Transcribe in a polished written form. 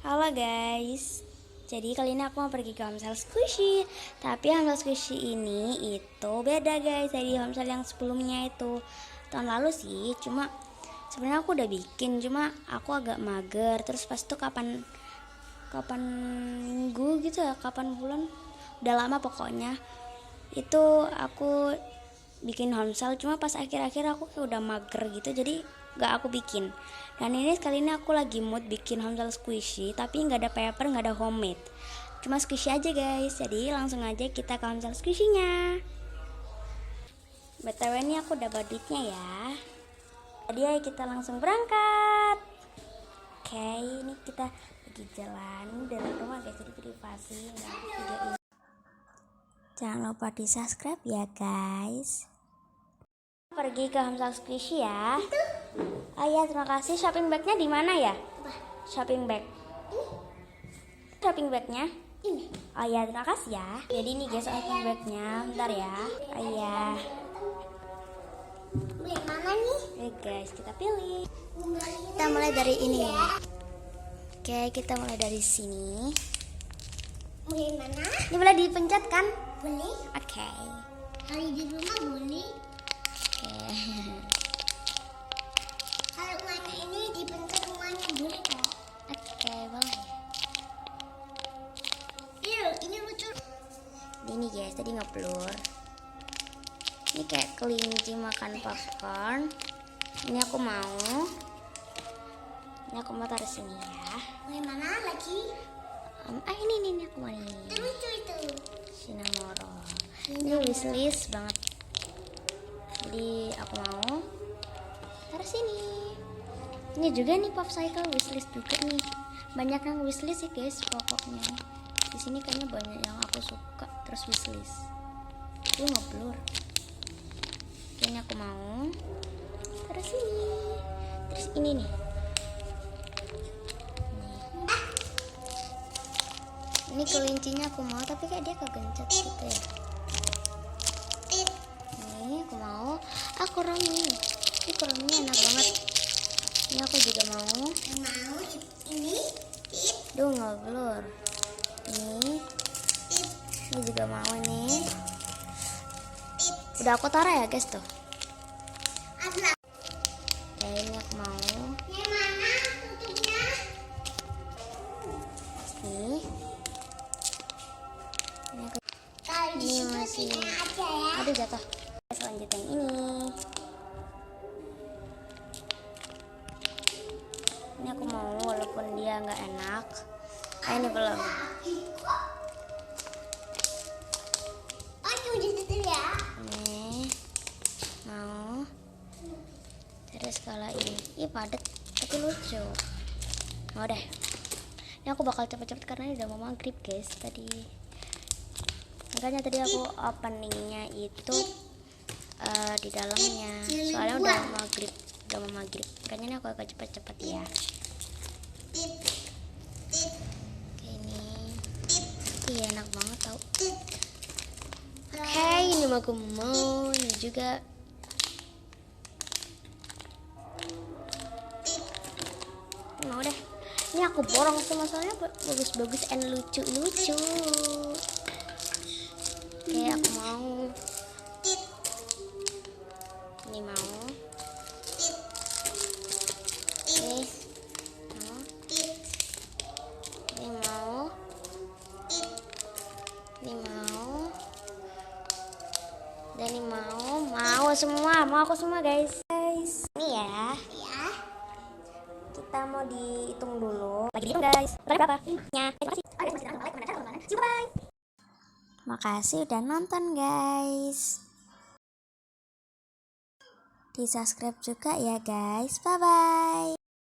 Halo guys, jadi kali ini aku mau pergi ke Homestay Squishy. Tapi Homestay Squishy ini itu beda guys dari Homestay yang sebelumnya itu. Tahun lalu sih, cuma sebenarnya aku udah bikin, cuma aku agak mager. Terus pas itu kapan minggu gitu ya, kapan bulan, udah lama pokoknya. Itu aku bikin Homestay, cuma pas akhir-akhir aku kayak udah mager gitu, jadi gak aku bikin. Dan ini kali ini aku lagi mood bikin Homestay Squishy, tapi nggak ada paper, nggak ada homemade, cuma squishy aja guys. Jadi langsung aja kita ke Homestay Squishy-nya. BTW ini aku udah bawa duitnya ya. Jadi ayo kita langsung berangkat. Oke, ini kita lagi jalan dari rumah guys, jadi privasi nggak videoin. Jangan lupa di subscribe ya guys. Pergi ke Homestay Squishy ya. Oh iya, terima kasih. Shopping bagnya di mana ya? Shopping bag. Shopping bagnya? Ini. Oh iya, terima kasih ya. Jadi ini guys shopping bagnya. Bentar ya. Oh iya. Yang mana nih? Oke guys, kita pilih. Kita mulai dari ini. Oke, kita mulai dari sini. Mulai mana? Ini boleh dipencet kan? Boleh. Oke. Hari di rumah boleh. Oke. Kalau rumahnya ini dipencet rumahnya boleh kok. Oke, boleh. Iya, ini lucu. Ini guys, tadi ngeblur. Ini kayak kelinci makan popcorn. Ini aku mau. Ini aku mau taruh sini ya. Mulai mana lagi? Ini aku mau ini. Lucu itu. Cinnamoro. Ini wishlist banget. Jadi aku mau taruh sini. Ini juga nih popsicle wishlist juga nih. Banyak yang wishlist sih guys pokoknya. Di sini kayaknya banyak yang aku suka terus wishlist. Ini ngeblur. Ini aku mau taruh sini. Terus ini nih. Ini kelincinya aku mau, tapi kayak dia kegencet gitu ya. Ini aku mau. Aku Romi. Ini Romi enak banget. Ini aku juga mau. Mau ini? Duh ngeblur. Ini juga mau nih. Udah aku taruh ya guys tuh. Ya ini aku mau. Yang mana tutupnya? Nih. Ini aku. Kalau di Ini situ masih. tinggal aja ya. Aduh jatuh. Selanjutnya yang ini. Ini aku mau walaupun dia nggak enak. Ini belum. Oh, ini udah tutup ya. Ini mau. Terus kalau ini padat tapi lucu. Mau deh. Ini aku bakal cepet-cepet karena ini udah mau maghrib guys tadi. Makanya tadi aku openingnya itu di dalamnya. Soalnya udah maghrib, Makanya ini aku agak cepet-cepet ya. Ini iya enak banget tau. Hey, ini mau aku mau ini juga. Mau deh. Ini aku borong semua soalnya bagus-bagus and lucu-lucu. Oke, aku mau. Ini mau. Ini mau. Ini mau. Ini mau. Dan ini mau semua, mau aku semua guys. Ini ya. Ya. Kita mau dihitung dulu. Lagi dihitung guys. Berapa? Ya. Terima kasih. Bye. Makasih udah nonton guys. Di subscribe juga ya guys. Bye bye.